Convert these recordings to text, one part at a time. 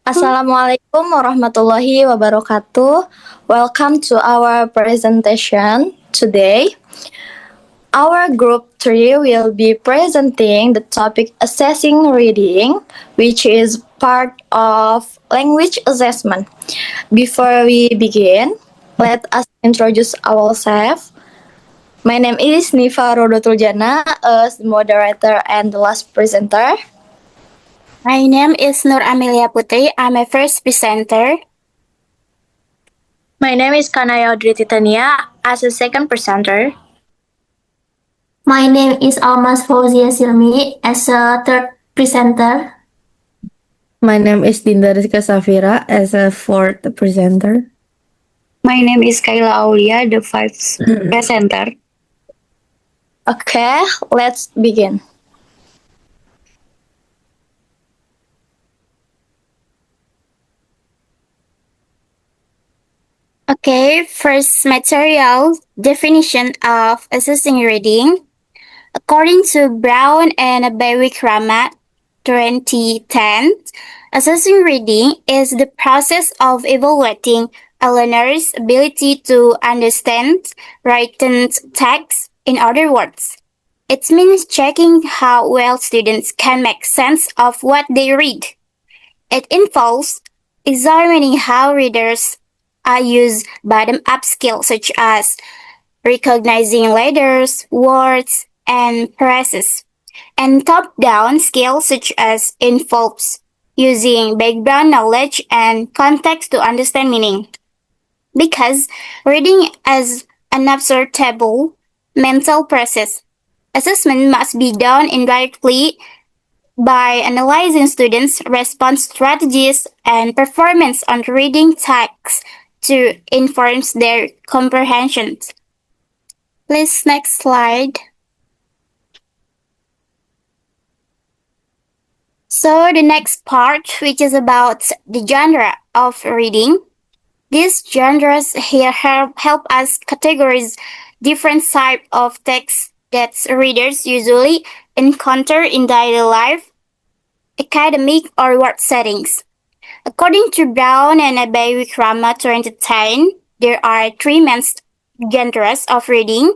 Assalamualaikum warahmatullahi wabarakatuh. Welcome to our presentation today. Our group 3 will be presenting the topic assessing reading, which is part of language assessment. Before we begin, let us introduce ourselves. My name is Nifa Rodotul Jana, as the moderator and the last presenter. My name is Nur Amelia Putri. I'm a first presenter. My name is Kanaya Audrey Titania as a second presenter. My name is Almas Fauzia Silmi as a third presenter. My name is Dinda Rizka Safira as a fourth presenter. My name is Kayla Aulia, the fifth presenter. Okay, let's begin. Okay, first material definition of assessing reading. According to Brown and Bewikrama 2010, assessing reading is the process of evaluating a learner's ability to understand written text. In other words, it means checking how well students can make sense of what they read. It involves examining how readers use bottom-up skills such as recognizing letters, words, and phrases, and top-down skills such as involves using background knowledge and context to understand meaning. Because reading is an observable mental process, assessment must be done indirectly by analyzing students' response strategies and performance on reading tasks to inform their comprehension. Please, next slide. So the next part, which is about the genre of reading. These genres here help us categorize different types of texts that readers usually encounter in daily life, academic or work settings. According to Brown and Bewikrama 2010, there are three main genres of reading.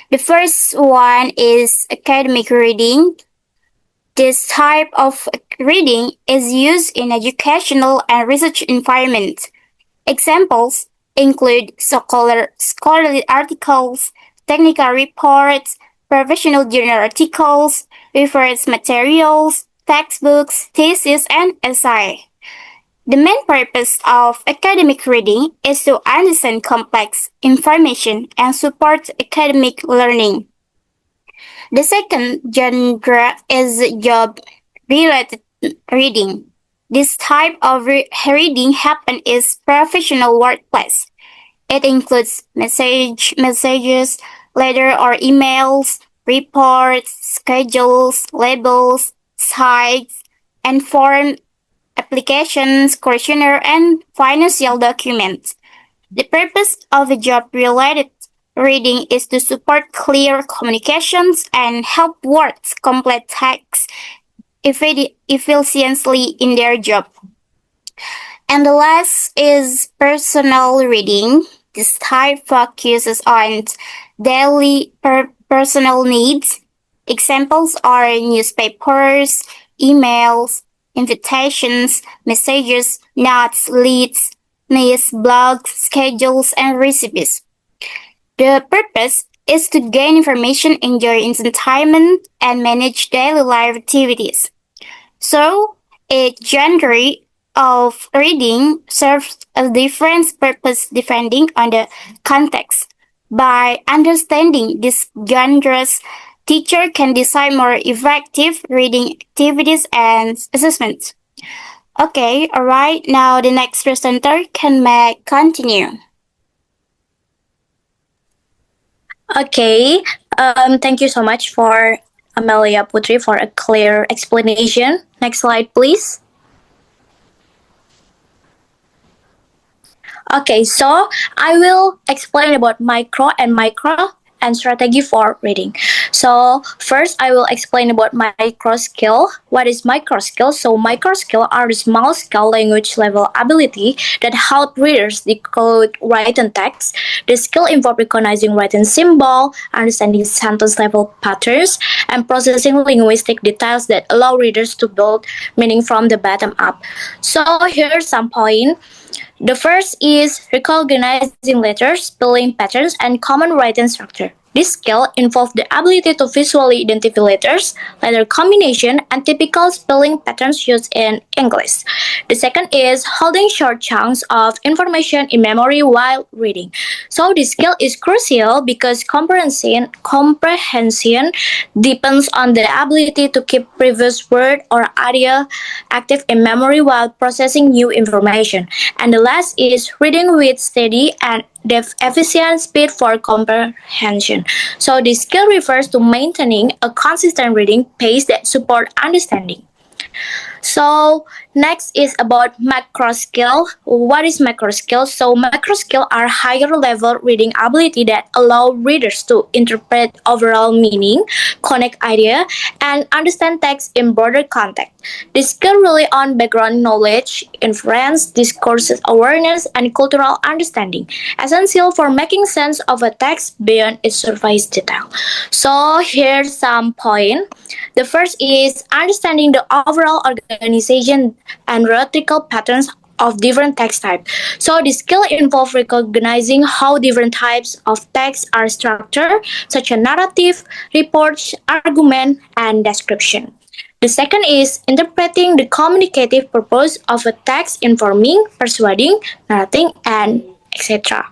The first one is academic reading. This type of reading is used in educational and research environments. Examples include scholarly articles, technical reports, professional journal articles, reference materials, textbooks, theses, and essay. The main purpose of academic reading is to understand complex information and support academic learning. The second genre is job-related reading. This type of reading happens in professional workplace. It includes messages, letters or emails, reports, schedules, labels, sites, and form applications, questionnaire, and financial documents. The purpose of a job-related reading is to support clear communications and help workers complete tasks efficiently in their job. And the last is personal reading. This type focuses on daily personal needs. Examples are newspapers, emails, invitations, messages, notes, leads, blogs, schedules, and recipes. The purpose is to gain information, enjoy entertainment, and manage daily life activities. So, a genre of reading serves a different purpose depending on the context. By understanding these genres, teacher can decide more effective reading activities and assessments. Okay, alright, now the next presenter can continue. Okay, thank you so much for Amelia Putri for a clear explanation. Next slide, please. Okay, so I will explain about micro and micro and strategy for reading. So first I will explain about micro skill. What is micro skill? So micro skill are the small scale language level ability that help readers decode written text. The skill involve recognizing written symbol, understanding sentence level patterns, and processing linguistic details that allow readers to build meaning from the bottom up. So here's some point. The first is recognizing letters, spelling patterns, and common writing structure. This skill involves the ability to visually identify letters, letter combination, and typical spelling patterns used in English. The second is holding short chunks of information in memory while reading. So this skill is crucial because comprehension depends on the ability to keep previous word or idea active in memory while processing new information. And the last is reading with steady and efficient speed for comprehension. So this skill refers to maintaining a consistent reading pace that support understanding. So next is about macro skill. What is macro skill? So macro skill are higher level reading ability that allow readers to interpret overall meaning, connect idea, and understand text in broader context. This skill rely on background knowledge, inference, discourse awareness, and cultural understanding, essential for making sense of a text beyond its surface detail. So here's some point. The first is understanding the overall organization and rhetorical patterns of different text types. So the skill involves recognizing how different types of text are structured, such as narrative, reports, argument, and description. The second is interpreting the communicative purpose of a text, informing, persuading, narrating, and etc.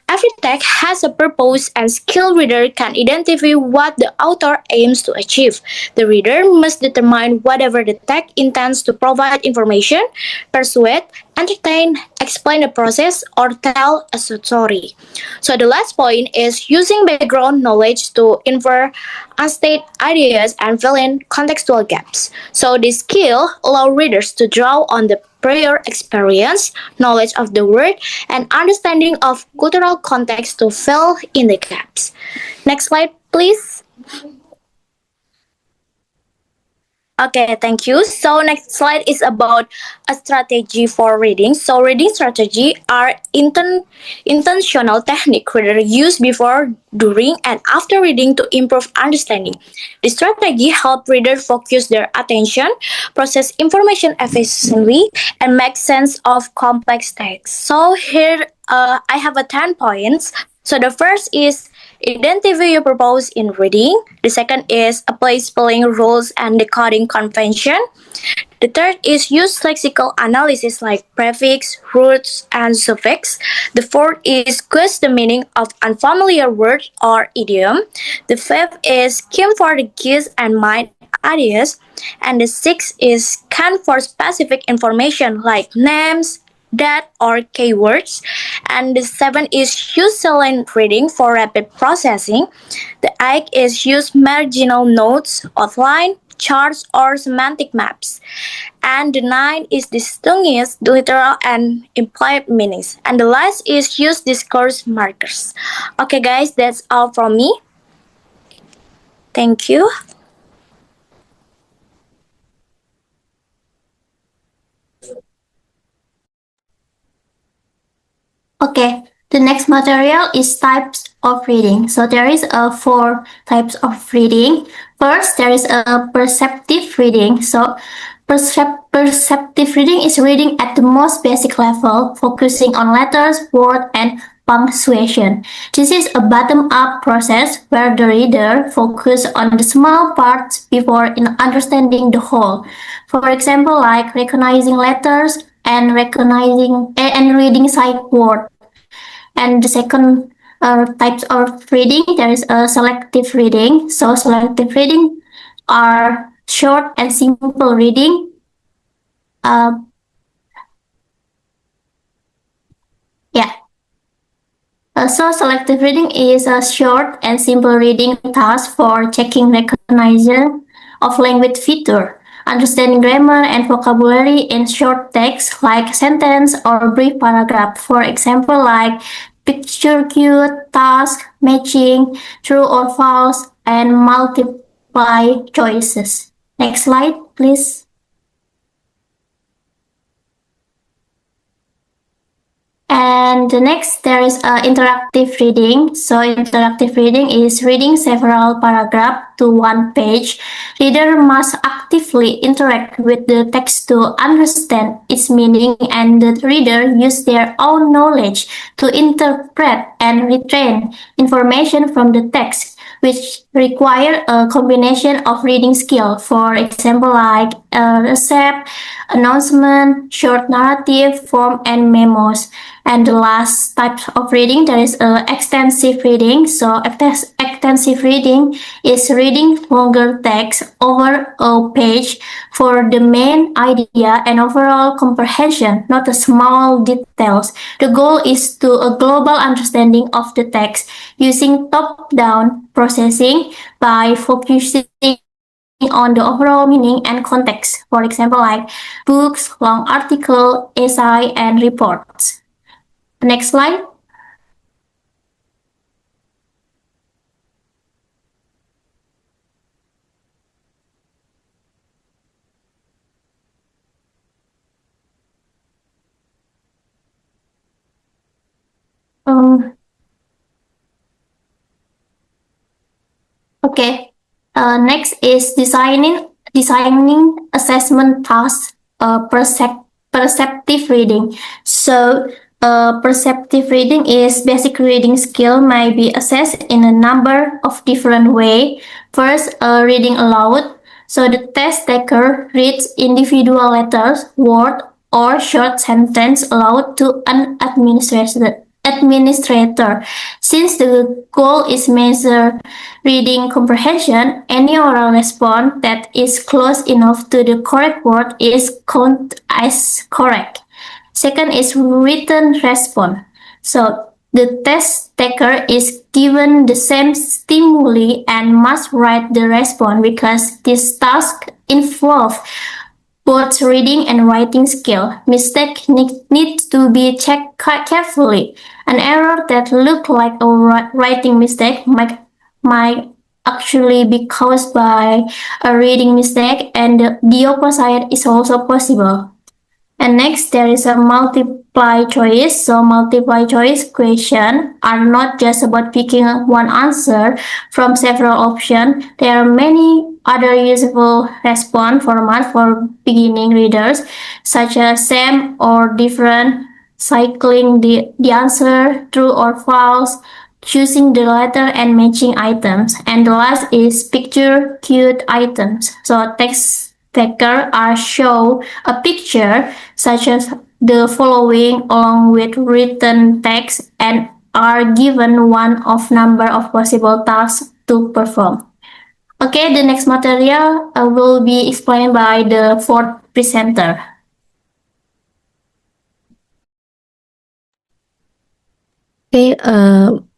Every text has a purpose, and skilled reader can identify what the author aims to achieve. The reader must determine whatever the text intends to provide information, persuade, entertain, explain the process, or tell a story. So the last point is using background knowledge to infer unstated ideas and fill in contextual gaps. So this skill allows readers to draw on the prior experience, knowledge of the word, and understanding of cultural context to fill in the gaps. Next slide, please. Okay, thank you. So next slide is about a strategy for reading. So reading strategy are intentional technique readers use before, during, and after reading to improve understanding. The strategy help readers focus their attention, process information efficiently, and make sense of complex text. So here I have 10 points. So the first is identify your purpose in reading. The second is apply spelling rules and decoding convention. The third is use lexical analysis like prefix, roots, and suffix. The fourth is guess the meaning of unfamiliar word or idiom. The fifth is skim for the keys and mind ideas. And the sixth is scan for specific information like names, that or keywords. And the seventh is use silent reading for rapid processing. The eighth is use marginal notes, outline, charts, or semantic maps. And the ninth is distinguish the literal and implied meanings. And the last is use discourse markers. Okay guys, that's all from me. Thank you. Okay, the next material is types of reading. So there is 4 types of reading. First, there is a perceptive reading. So perceptive reading is reading at the most basic level, focusing on letters, word, and punctuation. This is a bottom-up process where the reader focuses on the small parts before understanding the whole. For example, like recognizing letters and reading sight word. And the second types of reading, there is a selective reading. So selective reading are short and simple reading. So selective reading is a short and simple reading task for checking recognition of language feature, understanding grammar and vocabulary in short text like sentence or brief paragraph. For example, like picture cue, task, matching, true or false, and multiply choices. Next slide, please. And the next, there is interactive reading. So interactive reading is reading several paragraphs to one page. Reader must actively interact with the text to understand its meaning, and the reader use their own knowledge to interpret and retain information from the text, which require a combination of reading skill. For example, like a receipt, announcement, short narrative form, and memos. And the last type of reading, there is extensive reading. So extensive reading is reading longer text over a page for the main idea and overall comprehension, not the small details. The goal is to a global understanding of the text using top-down processing by focusing on the overall meaning and context. For example, like books, long article, essay, and reports. Next slide. Okay. Next is designing assessment tasks. Perceptive reading. So perceptive reading is basic reading skill may be assessed in a number of different ways. First, reading aloud. So the test taker reads individual letters, word, or short sentence aloud to an administrator. Since the goal is measure reading comprehension, any oral response that is close enough to the correct word is counted as correct. Second is written response. So the test taker is given the same stimuli and must write the response because this task involves both reading and writing skill. Mistake needs to be checked carefully. An error that looks like a writing mistake might actually be caused by a reading mistake, and the opposite is also possible. And next, there is a multiply choice. So multiply choice questions are not just about picking one answer from several options. There are many other useful response formats for beginning readers, such as same or different, cycling the answer, true or false, choosing the letter, and matching items. And the last is picture cute items. So text taker are show a picture such as the following along with written text and are given one of number of possible tasks to perform. Okay, the next material will be explained by the fourth presenter. Okay,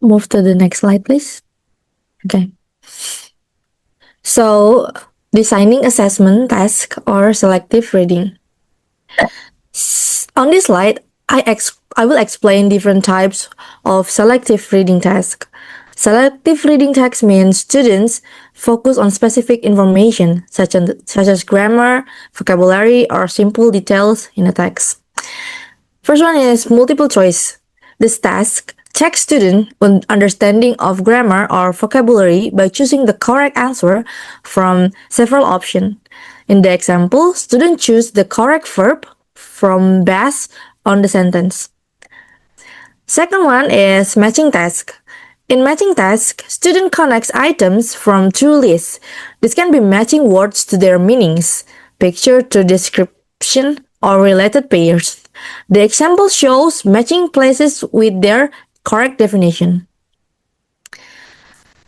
move to the next slide, please. Okay. So, designing assessment task or selective reading. On this slide, I will explain different types of selective reading task. Selective reading task means students focus on specific information such as grammar, vocabulary, or simple details in a text. First one is multiple choice. This task checks student understanding of grammar or vocabulary by choosing the correct answer from several options. In the example, student choose the correct verb from based on the sentence. Second one is matching task. In matching task, student connects items from two lists. This can be matching words to their meanings, picture to description, or related pairs. The example shows matching places with their correct definition.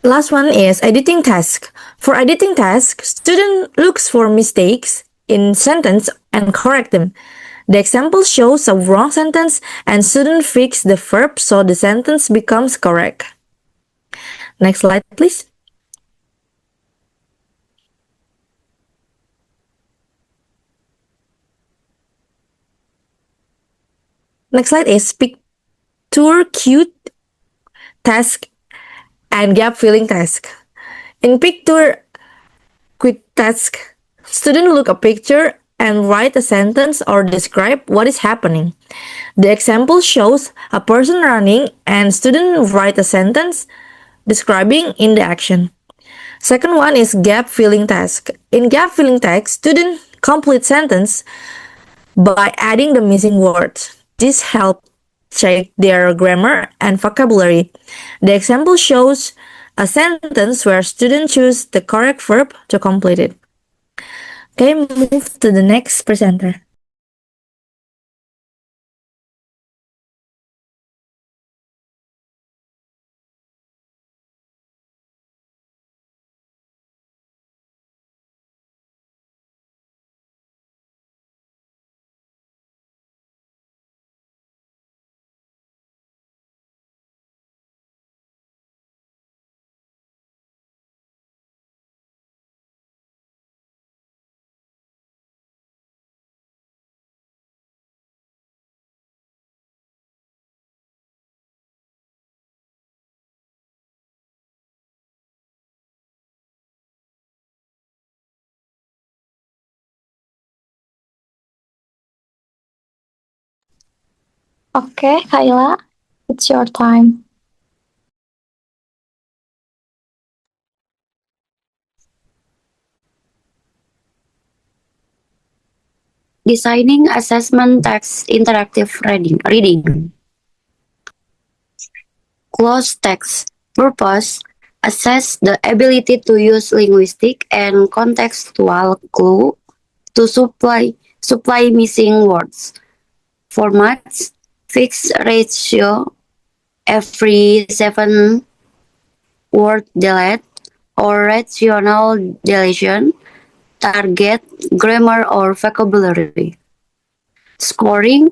Last one is editing task. For editing task, student looks for mistakes in sentence and correct them. The example shows a wrong sentence and student fix the verb so the sentence becomes correct. Next slide, please. Next slide is picture cute task and gap filling task. In picture quick task, students look a picture and write a sentence or describe what is happening. The example shows a person running and student write a sentence describing in the action. Second one is gap filling task. In gap filling task, student complete sentence by adding the missing words. This helps check their grammar and vocabulary. The example shows a sentence where students choose the correct verb to complete it. Okay, move to the next presenter. Okay, Kayla, it's your time. Designing assessment text interactive reading. Closed text. Purpose. Assess the ability to use linguistic and contextual clue to supply missing words. Formats. Fixed ratio every 7 word delete or rational deletion. Target grammar or vocabulary. Scoring.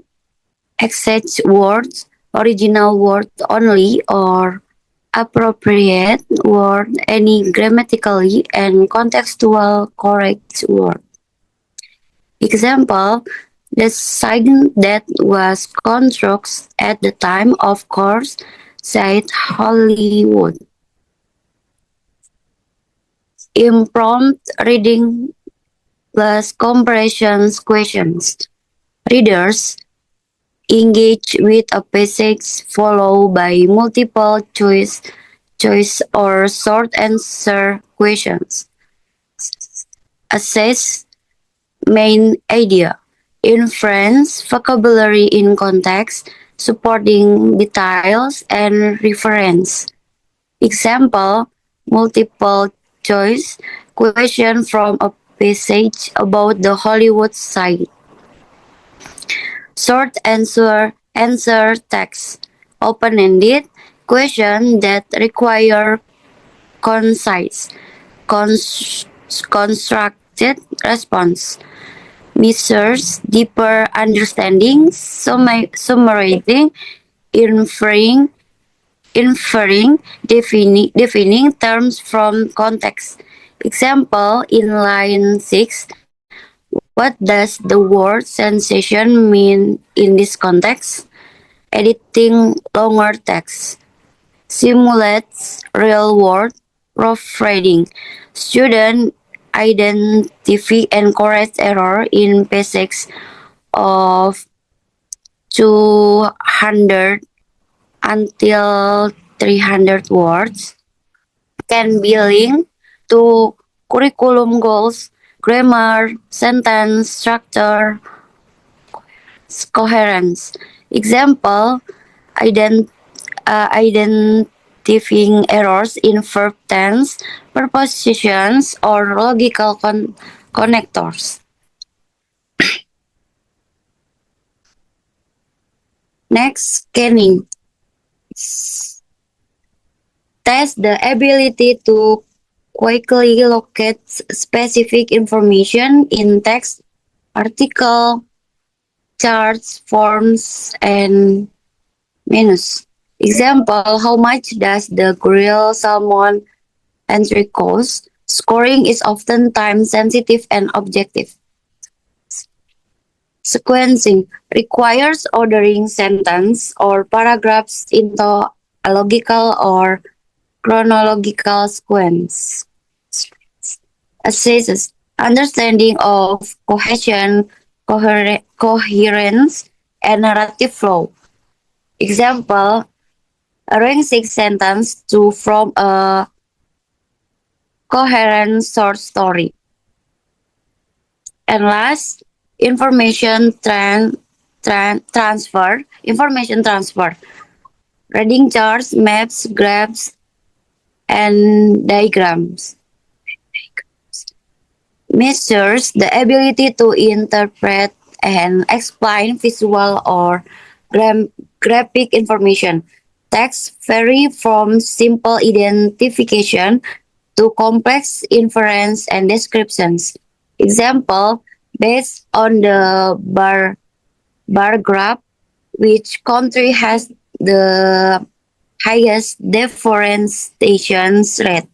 Exact words, original word only, or appropriate word, any grammatically and contextual correct word. Example, the sign that was constructed at the time of course said Hollywood. Impromptu reading plus comprehension questions. Readers engage with a passage followed by multiple choice or short answer questions. Assess main idea. Inference vocabulary in context, supporting details and reference. Example, multiple choice question from a passage about the Hollywood sign. Short answer text. Open-ended question that require concise, constructed response. Measures deeper understanding, summarizing, inferring, defining terms from context. Example, in line 6, what does the word sensation mean in this context? Editing longer text. Simulates real-world proofreading. Student identify and correct error in passage of 200 until 300 words. Can be linked to curriculum goals, grammar, sentence structure, coherence. Example, identifying errors in verb tense, prepositions, or logical connectors. Next, scanning. Test the ability to quickly locate specific information in text, article, charts, forms, and menus. Example, how much does the grilled salmon entry cost? Scoring is often time sensitive and objective. Sequencing requires ordering sentence or paragraphs into a logical or chronological sequence. Assesses understanding of cohesion, coherence, and narrative flow. Example, arrange six sentences to form a coherent short story. And last, information transfer, reading charts, maps, graphs, and diagrams. Measures the ability to interpret and explain visual or graphic information. Texts vary from simple identification to complex inference and descriptions. Example, based on the bar graph, which country has the highest deforestation rate?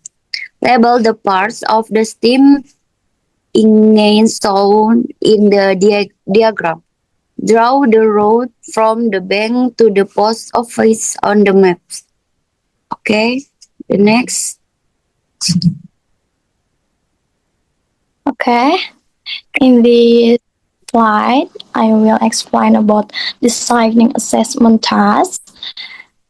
Label the parts of the steam engine shown in the diagram. Draw the road from the bank to the post office on the maps. Okay, the next. Okay. In this slide, I will explain about designing assessment tasks,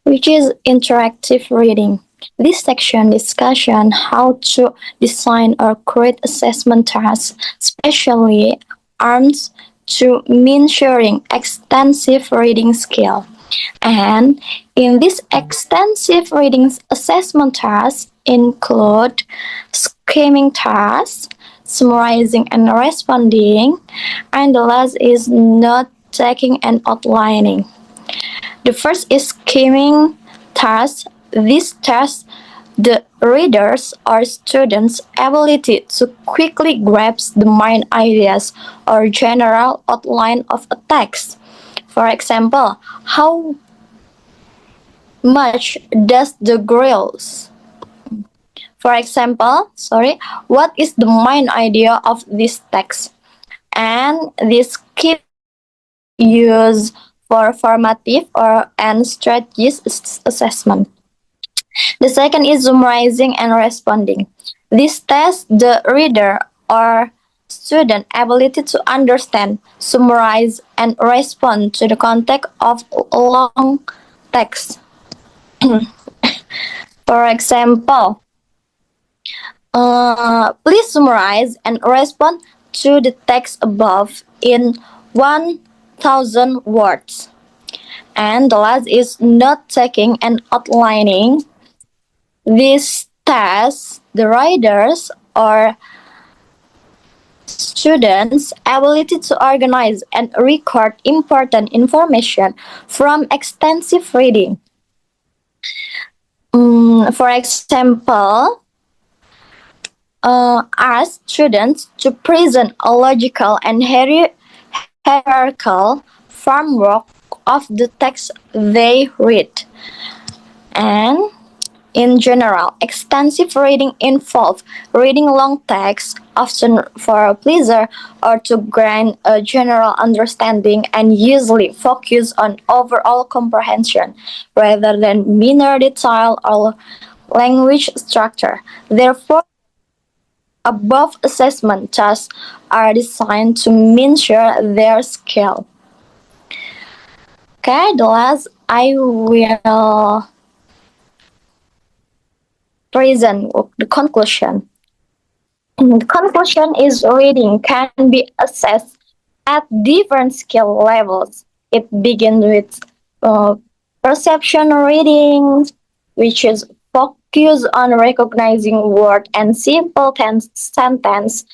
which is interactive reading. This section discussion how to design or create assessment tasks, especially arms to measuring extensive reading skill. And in this extensive reading assessment tasks include scheming tasks, summarizing and responding, and the last is note taking and outlining. The first is scheming task. This test the readers or students' ability to quickly grasp the main ideas or general outline of a text. For example, how much does the grills? For example, what is the main idea of this text? And this key use for formative and strategic assessment. The second is summarizing and responding. This tests the reader or student ability to understand, summarize, and respond to the context of long text. For example, please summarize and respond to the text above in 1,000 words. And the last is note taking and outlining. This tests the writers or students' ability to organize and record important information from extensive reading. For example, ask students to present a logical and hierarchical framework of the text they read. And in general, extensive reading involves reading long text, often for pleasure or to gain a general understanding, and usually focus on overall comprehension rather than minor detail or language structure. Therefore, above assessment tasks are designed to measure their skill. Okay, the last I will present the conclusion. And the conclusion is reading can be assessed at different skill levels. It begins with perception reading, which is focus on recognizing word and simple sentence.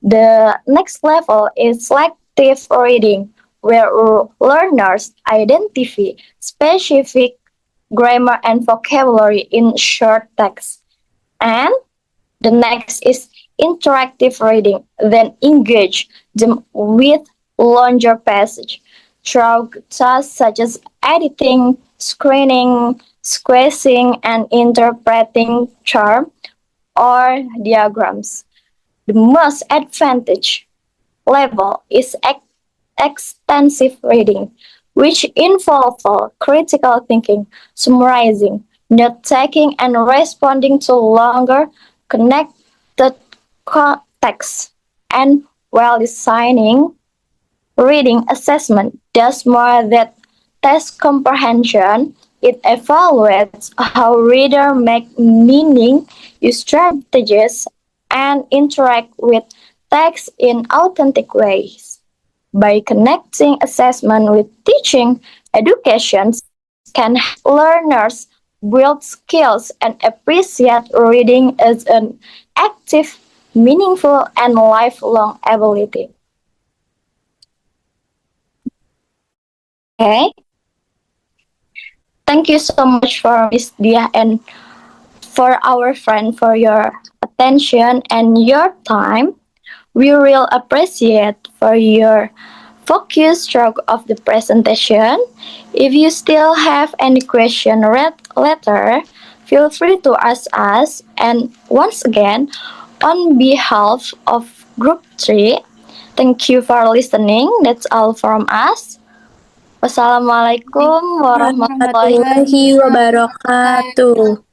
The next level is selective reading, where learners identify specific grammar and vocabulary in short text. And the next is interactive reading, then engage them with longer passage through tasks such as editing, screening, squeezing, and interpreting chart or diagrams. The most advantage level is extensive reading, which involve critical thinking, summarizing, note taking, and responding to longer connected texts. And while designing reading assessment does more than test comprehension, it evaluates how readers make meaning, use strategies, and interact with text in authentic ways. By connecting assessment with teaching, education can help learners build skills and appreciate reading as an active, meaningful, and lifelong ability. Okay. Thank you so much for Miss Dia and for our friend for your attention and your time. We will appreciate for your focus throughout of the presentation. If you still have any question read later, feel free to ask us. And once again, on behalf of Group 3, thank you for listening. That's all from us. Wassalamualaikum warahmatullahi Warahmatullahi wabarakatuh.